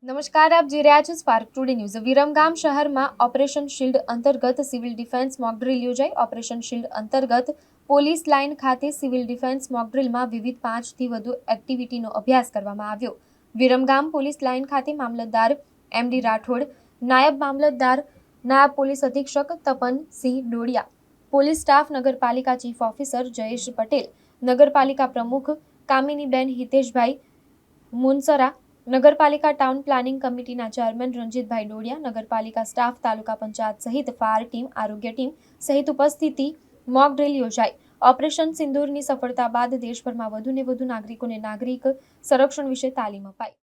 નમસ્કાર, આપ જોઈ રહ્યા છો સ્પાર્ક ટુડે ન્યૂઝ। વિરમગામ શહેરમાં ઓપરેશન શિલ્ડ અંતર્ગત સિવિલ ડિફેન્સ મોકડ્રીલ યોજાઈ। ઓપરેશન શિલ્ડ અંતર્ગત પોલીસ લાઇન ખાતે સિવિલ ડિફેન્સ મોકડ્રીલમાં વિવિધ 5થી વધુ એક્ટિવિટીનો અભ્યાસ કરવામાં આવ્યો। વિરમગામ પોલીસ લાઇન ખાતે મામલતદાર એમ.ડી. રાઠોડ, નાયબ મામલતદાર, નાયબ પોલીસ અધિક્ષક તપન સિંહ ડોડિયા, પોલીસ સ્ટાફ, નગરપાલિકા ચીફ ઓફિસર જયેશ પટેલ, નગરપાલિકા પ્રમુખ કામિનીબેન હિતેશભાઈ મુનસરા, નગરપાલિકા ટાઉન પ્લાનિંગ કમિટીના ચેરમેન રંજીતભાઈ ડોડિયા, નગરપાલિકા સ્ટાફ, તાલુકા પંચાયત સહિત ફાયર ટીમ, આરોગ્ય ટીમ સહિત ઉપસ્થિતિ મોક ડ્રીલ યોજાઈ। ઓપરેશન સિંદૂરની સફળતા બાદ દેશભરમાં વધુને વધુ નાગરિકોને નાગરિક સંરક્ષણ વિશે તાલીમ અપાઈ।